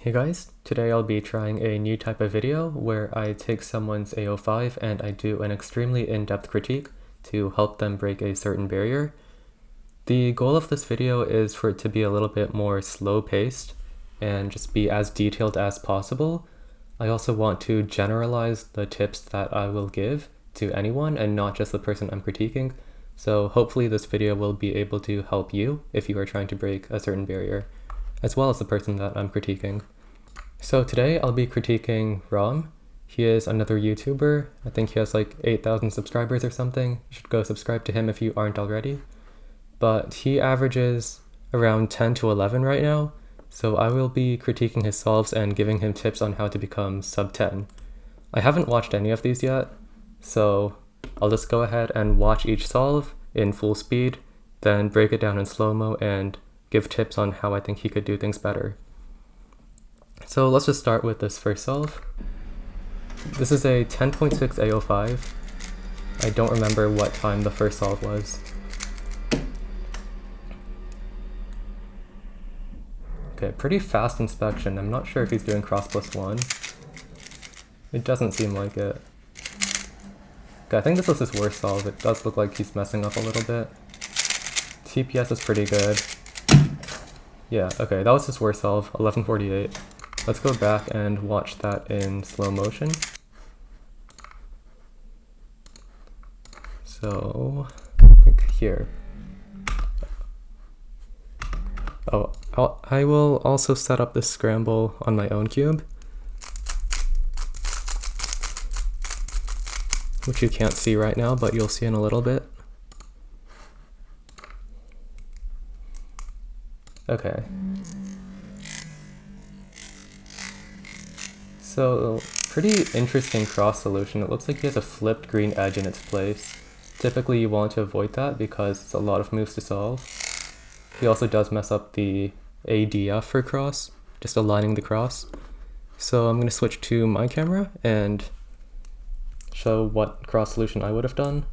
Hey guys, today I'll be trying a new type of video where I take someone's AO5 and I do an extremely in-depth critique to help them break a certain barrier. The goal of this video is for it to be a little bit more slow-paced and just be as detailed as possible. I also want to generalize the tips that I will give to anyone and not just the person I'm critiquing. So hopefully this video will be able to help you if you are trying to break a certain barrier, as well as the person that I'm critiquing. So today I'll be critiquing Rom. He is another YouTuber. I think he has like 8,000 subscribers or something. You should go subscribe to him if you aren't already. But he averages around 10 to 11 right now. So I will be critiquing his solves and giving him tips on how to become sub 10. I haven't watched any of these yet, so I'll just go ahead and watch each solve in full speed, then break it down in slow-mo and give tips on how I think he could do things better. So let's just start with this first solve. This is a 10.6 AO5. I don't remember what time the first solve was. Okay, pretty fast inspection. I'm not sure if he's doing cross +1. It doesn't seem like it. Okay, I think this was his worst solve. It does look like he's messing up a little bit. TPS is pretty good. Yeah, okay, that was his worst solve, 1148. Let's go back and watch that in slow motion. So, I think here. Oh, I will also set up this scramble on my own cube, which you can't see right now, but you'll see in a little bit. Okay. So, pretty interesting cross solution. It looks like he has a flipped green edge in its place. Typically you want to avoid that because it's a lot of moves to solve. He also does mess up the ADF for cross, just aligning the cross. So I'm going to switch to my camera and show what cross solution I would have done.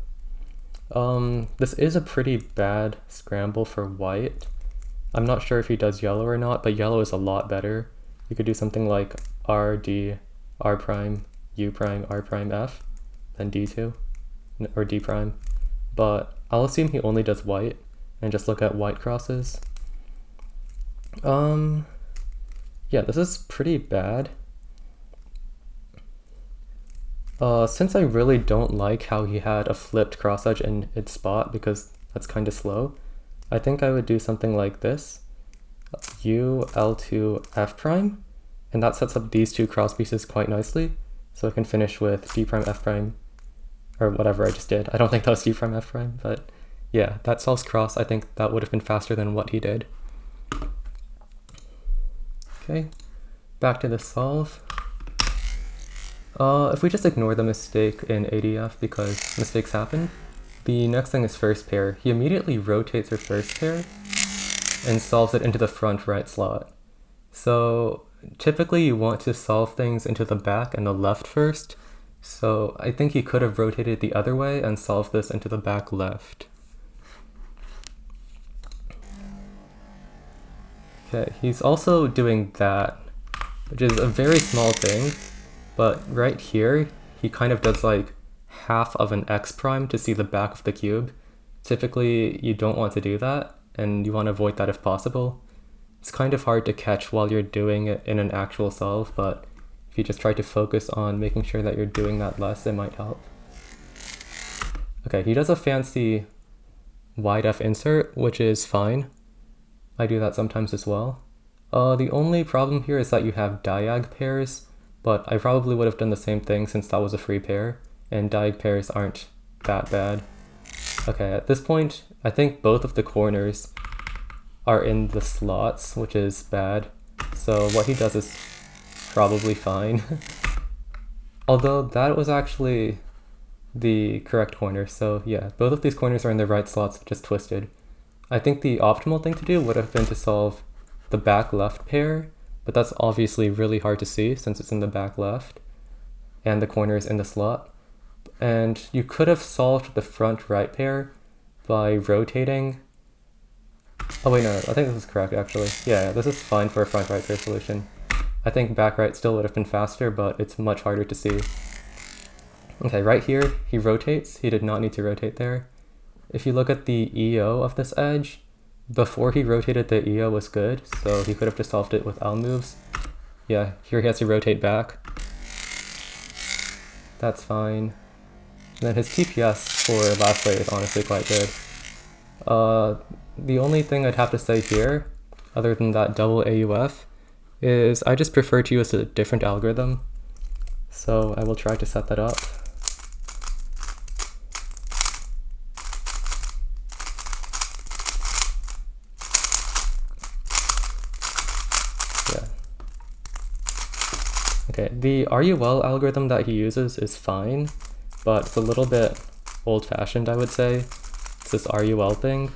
This is a pretty bad scramble for white. I'm not sure if he does yellow or not, but yellow is a lot better. You could do something like R, D, R prime, U prime, R prime, F, then D2, or D prime. But I'll assume he only does white and just look at white crosses. Yeah, this is pretty bad. Since I really don't like how he had a flipped cross edge in its spot because that's kind of slow, I think I would do something like this. U, L2, F prime. And that sets up these two cross pieces quite nicely. So I can finish with D prime, F prime, or whatever I just did. I don't think that was D prime, F prime, but yeah, that solves cross. I think that would have been faster than what he did. Okay, back to the solve. If we just ignore the mistake in ADF because mistakes happen, the next thing is first pair. He immediately rotates her first pair and solves it into the front right slot. So typically you want to solve things into the back and the left first, so I think he could have rotated the other way and solved this into the back left. Okay, he's also doing that, which is a very small thing, but right here he kind of does like half of an X prime to see the back of the cube. Typically you don't want to do that, and you want to avoid that if possible. It's kind of hard to catch while you're doing it in an actual solve, but if you just try to focus on making sure that you're doing that less, it might help. Okay, he does a fancy wide F insert, which is fine. I do that sometimes as well. The only problem here is that you have diag pairs, but I probably would have done the same thing since that was a free pair, and diag pairs aren't that bad. Okay, at this point, I think both of the corners are in the slots, which is bad. So what he does is probably fine. Although that was actually the correct corner. So yeah, both of these corners are in the right slots, just twisted. I think the optimal thing to do would have been to solve the back left pair, but that's obviously really hard to see since it's in the back left and the corner is in the slot. And you could have solved the front right pair by rotating. Oh wait, no, I think this is correct actually. Yeah, this is fine for a front right pair solution. I think back right still would have been faster, but it's much harder to see. Okay, right here, he rotates. He did not need to rotate there. If you look at the EO of this edge, before he rotated, the EO was good, so he could have just solved it with L moves. Yeah, here he has to rotate back. That's fine. And then his TPS for last play is honestly quite good. The only thing I'd have to say here, other than that double AUF, is I just prefer to use a different algorithm. So I will try to set that up. Yeah. Okay, the RUL algorithm that he uses is fine, but it's a little bit old-fashioned, I would say. It's this RUL thing.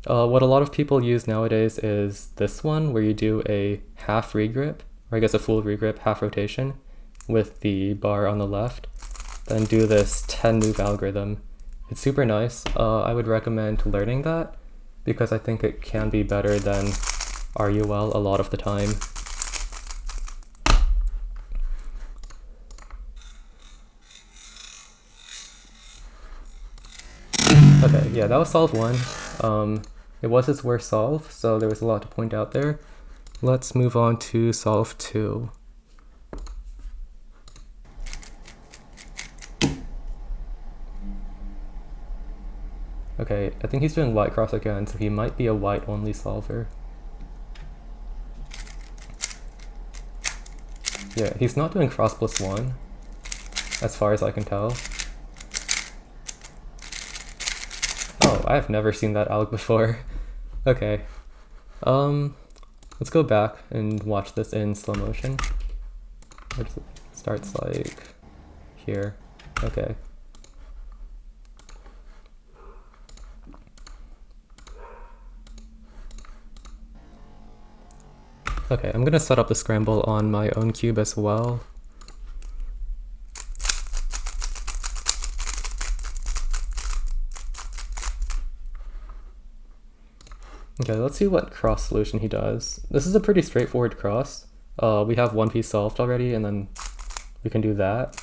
What a lot of people use nowadays is this one, where you do a half regrip, or I guess a full regrip, half rotation, with the bar on the left, then do this 10 move algorithm. It's super nice. I would recommend learning that, because I think it can be better than RUL a lot of the time. Okay, yeah, that was solve 1. It was his worst solve, so there was a lot to point out there. Let's move on to solve 2. Okay, I think he's doing white cross again, so he might be a white only solver. Yeah, he's not doing cross +1, as far as I can tell. Oh, I've never seen that alg before. Okay. Let's go back and watch this in slow motion. It starts like here. Okay. Okay, I'm gonna set up the scramble on my own cube as well. Okay, let's see what cross solution he does. This is a pretty straightforward cross. We have one piece solved already, and then we can do that.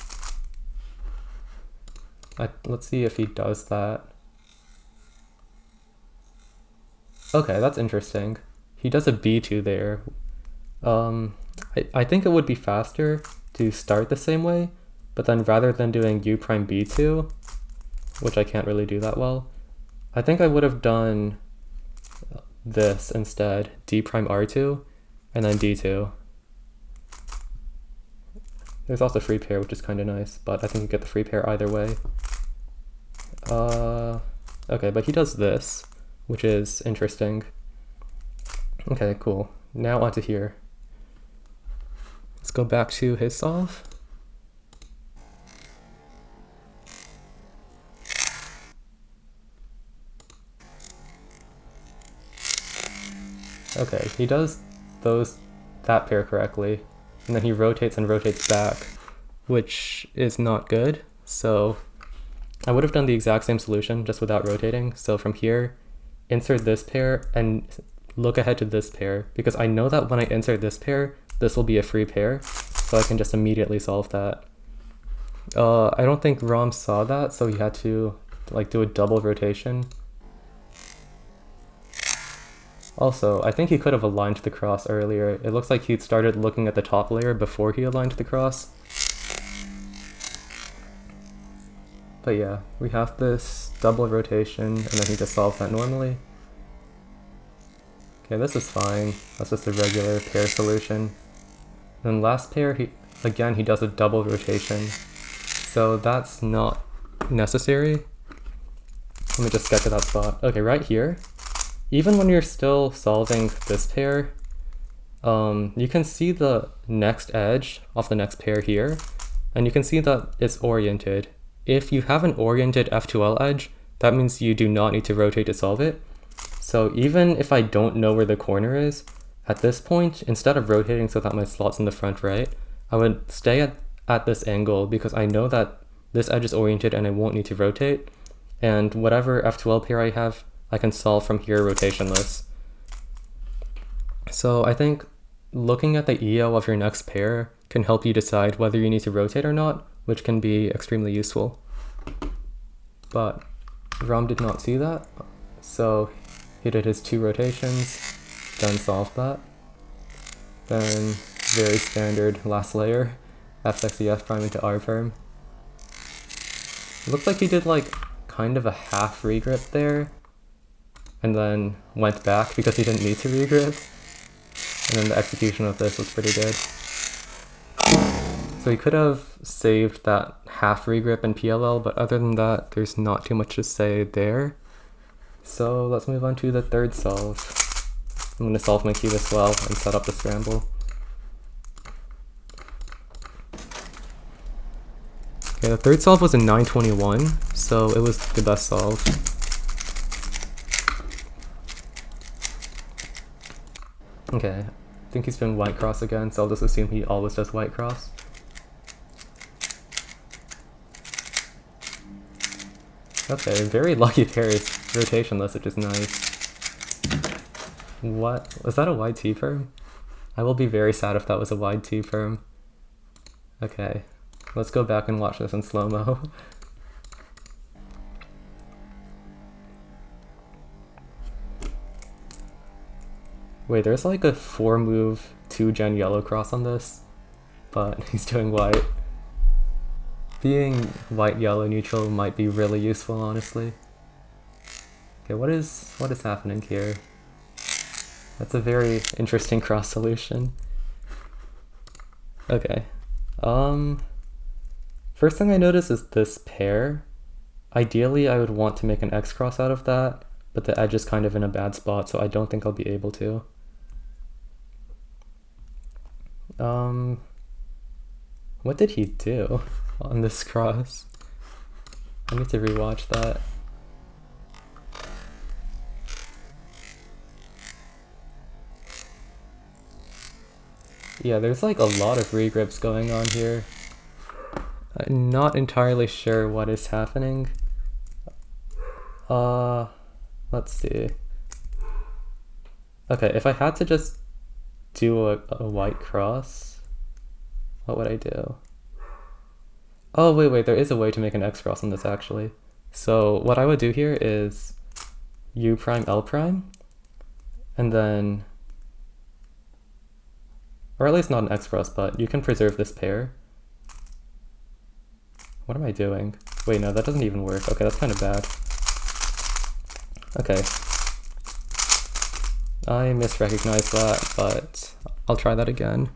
Let's see if he does that. Okay, that's interesting. He does a B2 there. I think it would be faster to start the same way, but then rather than doing U prime B2, which I can't really do that well, I think I would have done this instead, D prime R2, and then D2. There's also free pair, which is kind of nice, but I think you get the free pair either way. Okay, but he does this, which is interesting. Okay, cool. Now onto here. Let's go back to his solve. Okay, he does that pair correctly, and then he rotates and rotates back, which is not good. So I would have done the exact same solution just without rotating. So from here, insert this pair and look ahead to this pair, because I know that when I insert this pair, this will be a free pair, so I can just immediately solve that. I don't think Rom saw that, so he had to like do a double rotation. Also, I think he could have aligned the cross earlier. It looks like he'd started looking at the top layer before he aligned the cross. But yeah, we have this double rotation, and then he just solves that normally. Okay, this is fine. That's just a regular pair solution. Then last pair, he does a double rotation. So that's not necessary. Let me just get to that spot. Okay, right here, even when you're still solving this pair, you can see the next edge of the next pair here, and you can see that it's oriented. If you have an oriented F2L edge, that means you do not need to rotate to solve it. So even if I don't know where the corner is, at this point, instead of rotating so that my slot's in the front right, I would stay at this angle because I know that this edge is oriented and I won't need to rotate. And whatever F2L pair I have, I can solve from here rotationless. So I think looking at the EO of your next pair can help you decide whether you need to rotate or not, which can be extremely useful. But Rom did not see that, so he did his 2 rotations, then solved that. Then very standard last layer, F sexy F prime into R perm. It looks like he did like kind of a half regrip there, and then went back because he didn't need to regrip. And then the execution of this was pretty good. So he could have saved that half regrip in PLL, but other than that, there's not too much to say there. So let's move on to the third solve. I'm going to solve my cube as well and set up the scramble. Okay, the third solve was a 921, so it was the best solve. Okay, I think he's doing white cross again, so I'll just assume he always does white cross. Okay, very lucky pair is rotationless, which is nice. What? Was that a wide T perm? I will be very sad if that was a wide T perm. Okay, let's go back and watch this in slow-mo. Wait, there's like a 4-move 2-gen yellow cross on this, but he's doing white. Being white-yellow neutral might be really useful, honestly. Okay, what is happening here? That's a very interesting cross solution. Okay. First thing I notice is this pair. Ideally, I would want to make an X cross out of that, but the edge is kind of in a bad spot, so I don't think I'll be able to. What did he do on this cross? I need to rewatch that. Yeah, there's like a lot of regrips going on here. I'm not entirely sure what is happening. Let's see. Okay, if I had to just do a white cross, what would I do? Oh, wait, there is a way to make an X cross on this actually. So what I would do here is U prime L prime, and then, or at least not an X cross, but you can preserve this pair. What am I doing? Wait, no, that doesn't even work. Okay, that's kind of bad. Okay. I misrecognized that, but I'll try that again.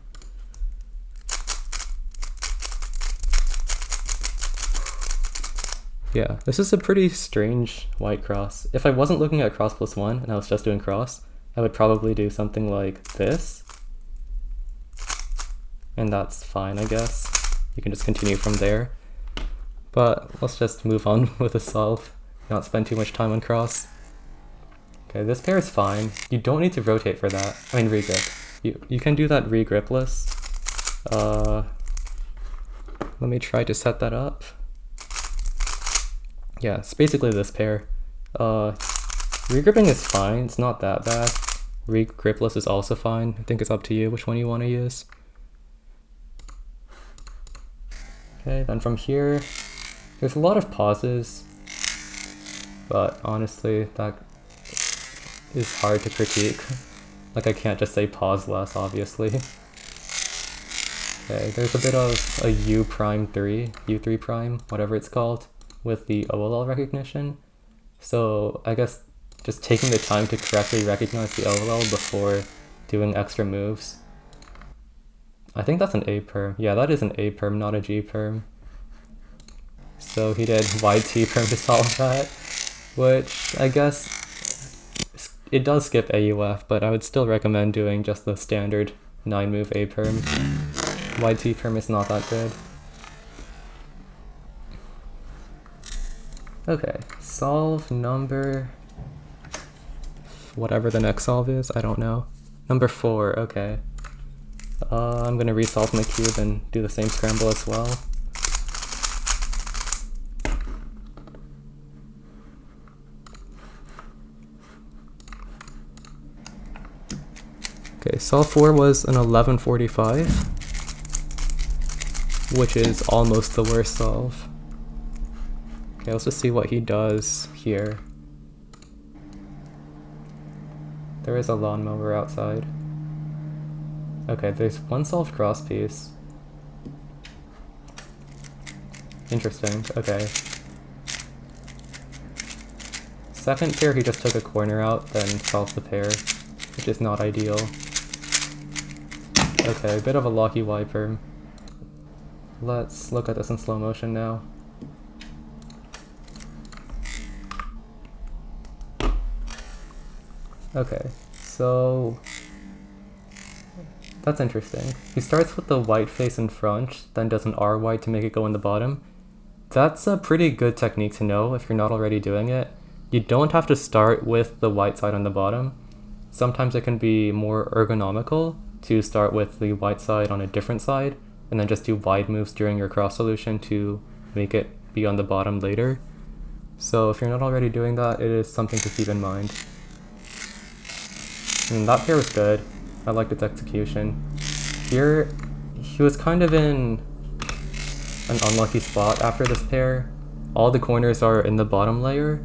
Yeah, this is a pretty strange white cross. If I wasn't looking at cross plus 1 and I was just doing cross, I would probably do something like this. And that's fine, I guess. You can just continue from there. But let's just move on with the solve, not spend too much time on cross. Okay, this pair is fine. You don't need to rotate for that. I mean regrip. You can do that regripless. Let me try to set that up. Yeah, it's basically this pair. Regripping is fine, it's not that bad. Regripless is also fine. I think it's up to you which one you want to use. Okay, then from here, there's a lot of pauses, but honestly, that is hard to critique. Like, I can't just say pause less, obviously. Okay, there's a bit of a U prime 3, U3 prime, whatever it's called, with the OLL recognition. So I guess just taking the time to correctly recognize the OLL before doing extra moves. I think that's an A perm. Yeah, that is an A perm, not a G perm. So he did wide T perm to solve that, which I guess it does skip AUF, but I would still recommend doing just the standard 9-move A perm. Wide T perm is not that good. Okay, solve number, whatever the next solve is, I don't know. Number 4, okay. I'm gonna resolve my cube and do the same scramble as well. Okay, Solve 4 was an 1145, which is almost the worst solve. Okay, let's just see what he does here. There is a lawnmower outside. Okay, there's one solved cross piece. Interesting, okay. Second pair, he just took a corner out, then solved the pair, which is not ideal. Okay, a bit of a lucky wiper. Let's look at this in slow motion now. Okay, so that's interesting. He starts with the white face in front, then does an R white to make it go in the bottom. That's a pretty good technique to know if you're not already doing it. You don't have to start with the white side on the bottom. Sometimes it can be more ergonomical to start with the white side on a different side, and then just do wide moves during your cross solution to make it be on the bottom later. So if you're not already doing that, it is something to keep in mind. And that pair was good. I liked its execution. Here, he was kind of in an unlucky spot after this pair. All the corners are in the bottom layer.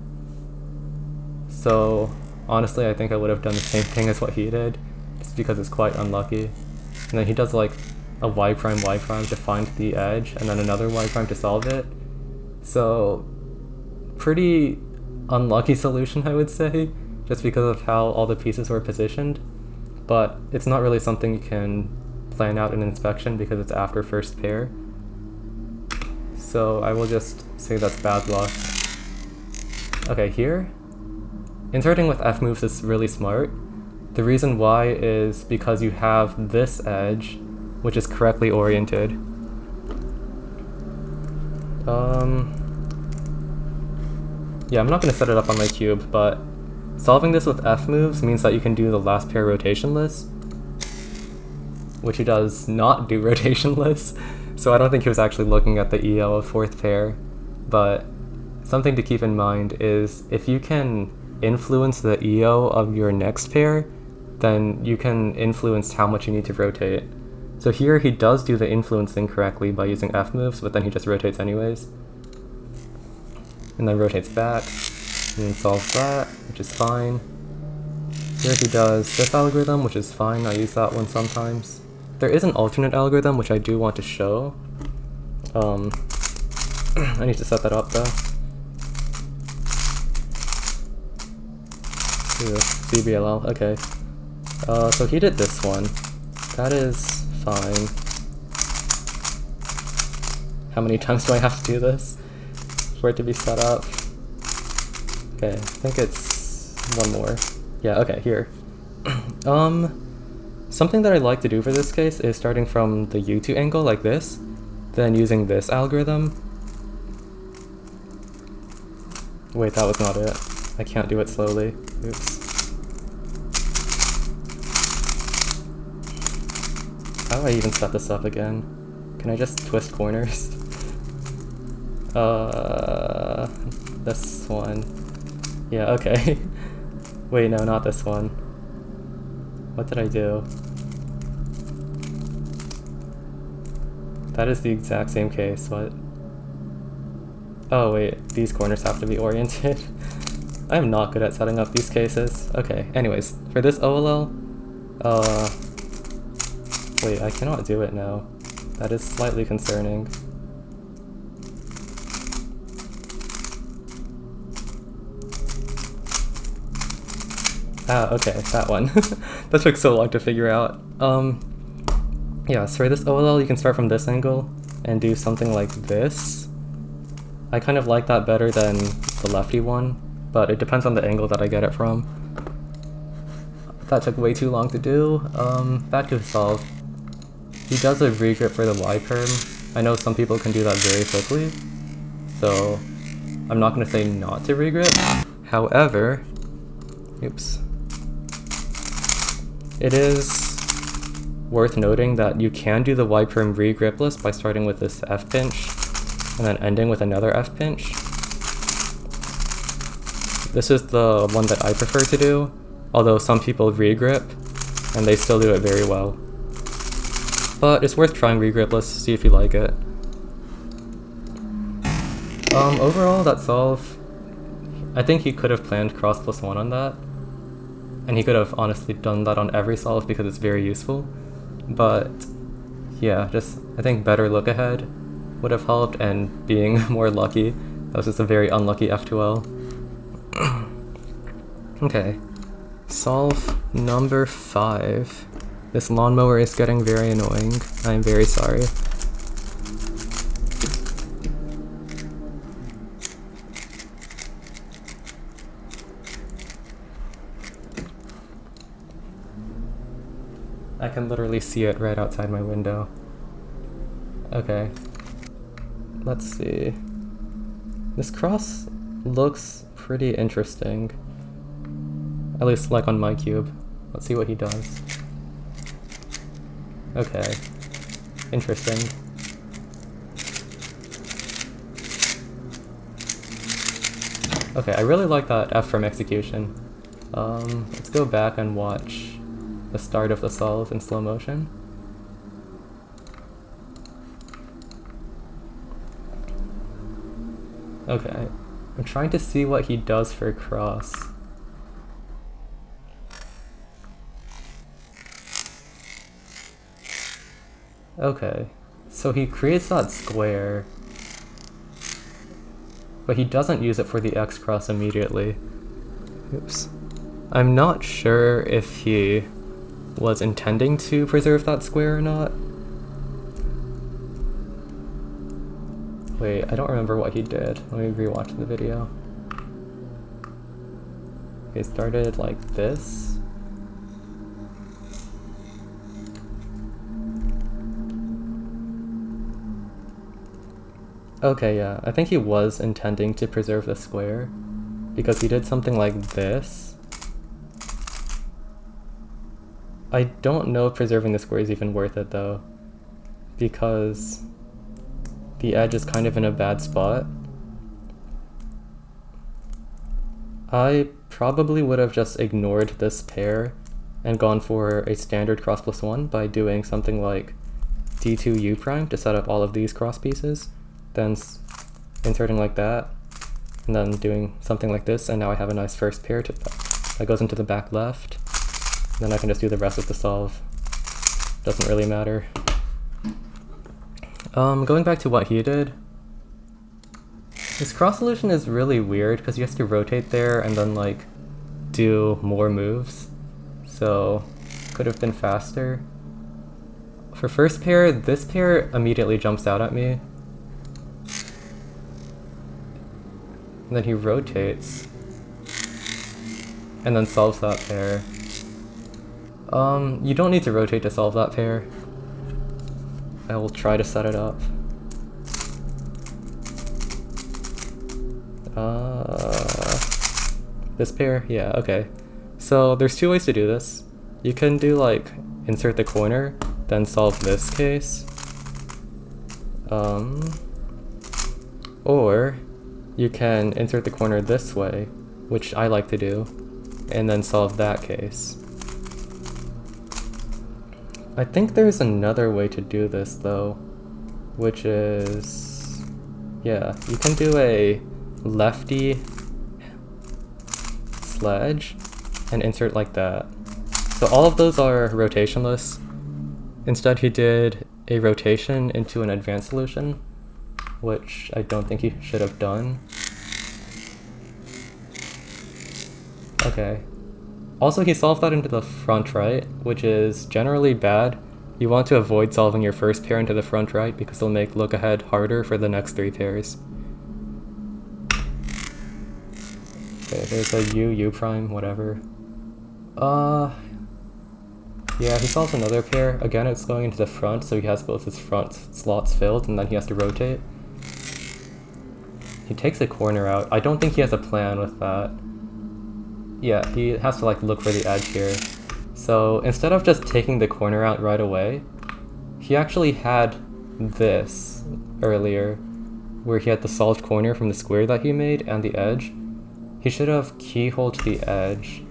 So honestly, I think I would have done the same thing as what he did, just because it's quite unlucky. And then he does like a Y prime to find the edge, and then another Y prime to solve it. So pretty unlucky solution, I would say, just because of how all the pieces were positioned. But it's not really something you can plan out in inspection because it's after first pair. So I will just say that's bad luck. Okay, here, inserting with F moves is really smart. The reason why is because you have this edge, which is correctly oriented. Yeah, I'm not going to set it up on my cube, but solving this with F moves means that you can do the last pair rotationless, which he does not do rotationless, so I don't think he was actually looking at the EO of fourth pair. But something to keep in mind is if you can influence the EO of your next pair, then you can influence how much you need to rotate. So here he does do the influencing correctly by using F moves, but then he just rotates anyways. And then rotates back, and then solves that, which is fine. Here he does this algorithm, which is fine, I use that one sometimes. There is an alternate algorithm, which I do want to show. I need to set that up though. Ew, CBLL, okay. So he did this one. That is fine. How many times do I have to do this for it to be set up? Okay, I think it's one more. Yeah, okay, here. Something that I like to do for this case is starting from the U2 angle like this, then using this algorithm. Wait, that was not it. I can't do it slowly. Oops. How do I even set this up again? Can I just twist corners? This one. Yeah, okay. Wait, no, not this one. What did I do? That is the exact same case, what? Oh wait, these corners have to be oriented. I am not good at setting up these cases. Okay, anyways, for this OLL, wait, I cannot do it now. That is slightly concerning. Ah, okay, that one. That took so long to figure out. Yeah, so for this OLL, you can start from this angle and do something like this. I kind of like that better than the lefty one, but it depends on the angle that I get it from. That took way too long to do. Back to solve. He does a regrip for the Y perm. I know some people can do that very quickly, so I'm not going to say not to regrip. However, oops. It is worth noting that you can do the Y perm regripless by starting with this F pinch and then ending with another F pinch. This is the one that I prefer to do, although some people regrip and they still do it very well. But it's worth trying regripless, see if you like it. Overall, that solve, I think he could have planned cross +1 on that, and he could have honestly done that on every solve because it's very useful. But yeah, just I think better look ahead would have helped, and being more lucky. That was just a very unlucky F2L. Okay, solve number 5. This lawnmower is getting very annoying. I am very sorry. I can literally see it right outside my window. Okay. Let's see. This cross looks pretty interesting. At least like on my cube. Let's see what he does. Okay. Interesting. Okay, I really like that F from execution. Let's go back and watch the start of the solve in slow motion. Okay, I'm trying to see what he does for cross. Okay, so he creates that square, but he doesn't use it for the X cross immediately. Oops. I'm not sure if he was intending to preserve that square or not. Wait, I don't remember what he did. Let me rewatch the video. Okay, started like this. Okay, yeah, I think he was intending to preserve the square because he did something like this. I don't know if preserving the square is even worth it though, because the edge is kind of in a bad spot. I probably would have just ignored this pair and gone for a standard cross +1 by doing something like D2U prime to set up all of these cross pieces, then inserting like that, and then doing something like this, and now I have a nice first pair that goes into the back left. Then I can just do the rest of the solve. Doesn't really matter. Going back to what he did, his cross solution is really weird because he has to rotate there and then like do more moves. So could have been faster. For first pair, this pair immediately jumps out at me. And then he rotates and then solves that pair. You don't need to rotate to solve that pair. I will try to set it up. This pair? Yeah, okay. So there's two ways to do this. You can do like insert the corner, then solve this case. Or you can insert the corner this way, which I like to do, and then solve that case. I think there's another way to do this though, which is, yeah, you can do a lefty sledge and insert like that. So all of those are rotationless. Instead he did a rotation into an advanced solution, which I don't think he should have done. Okay. Also, he solved that into the front right, which is generally bad. You want to avoid solving your first pair into the front right because it'll make look ahead harder for the next 3 pairs. Okay, there's a U prime, whatever. Yeah, he solves another pair. Again, it's going into the front, so he has both his front slots filled, and then he has to rotate. He takes a corner out. I don't think he has a plan with that. Yeah, he has to like look for the edge here. So instead of just taking the corner out right away, he actually had this earlier, where he had the solved corner from the square that he made and the edge. He should have keyholed the edge.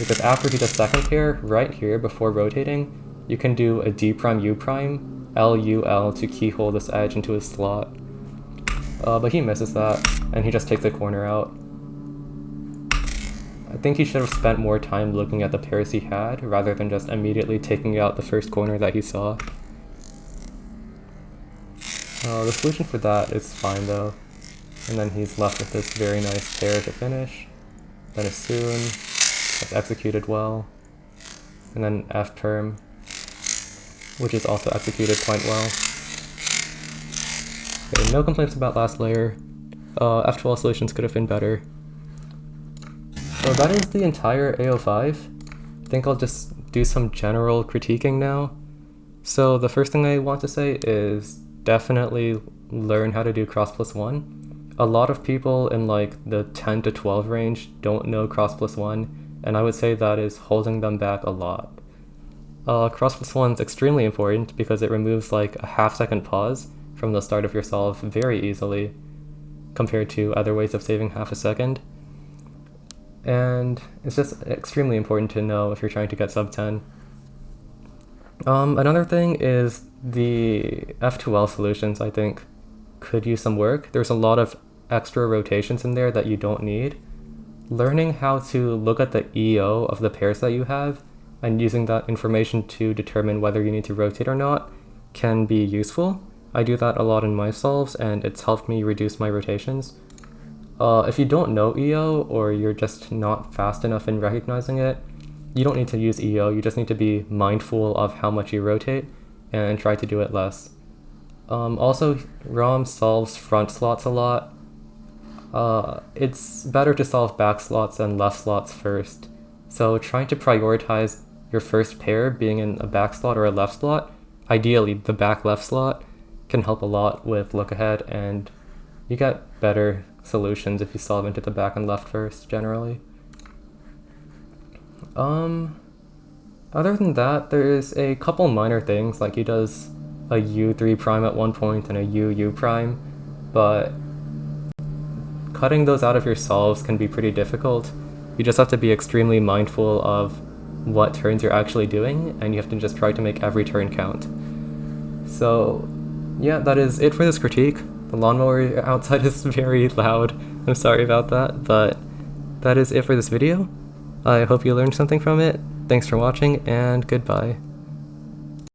because after he does second pair, right here before rotating, you can do a D prime U prime, L U L to keyhole this edge into his slot. But he misses that, and he just takes the corner out. I think he should have spent more time looking at the pairs he had, rather than just immediately taking out the first corner that he saw. The solution for that is fine though, and then he's left with this very nice pair to finish. Then a Soon, that's executed well, and then F term, which is also executed quite well. Okay, no complaints about last layer. F12 solutions could have been better. So that is the entire A05. I think I'll just do some general critiquing now. So the first thing I want to say is definitely learn how to do cross plus one. A lot of people in like the 10 to 12 range don't know cross plus one, and I would say that is holding them back a lot. Cross plus one is extremely important because it removes like a half-second pause from the start of your solve very easily compared to other ways of saving half a second. And it's just extremely important to know if you're trying to get sub 10. Another thing is the F2L solutions, I think, could use some work. There's a lot of extra rotations in there that you don't need. Learning how to look at the EO of the pairs that you have and using that information to determine whether you need to rotate or not can be useful. I do that a lot in my solves, and it's helped me reduce my rotations. If you don't know EO, or you're just not fast enough in recognizing it, you don't need to use EO, you just need to be mindful of how much you rotate and try to do it less. Also, ROM solves front slots a lot. It's better to solve back slots and left slots first. So trying to prioritize your first pair being in a back slot or a left slot, ideally the back left slot, can help a lot with look ahead, and you get better solutions if you solve into the back and left first, generally. Other than that, there's a couple minor things, like he does a U3 prime at one point and a U prime, but cutting those out of your solves can be pretty difficult. You just have to be extremely mindful of what turns you're actually doing, and you have to just try to make every turn count. So yeah, that is it for this critique. The lawnmower outside is very loud. I'm sorry about that, but that is it for this video. I hope you learned something from it. Thanks for watching, and goodbye.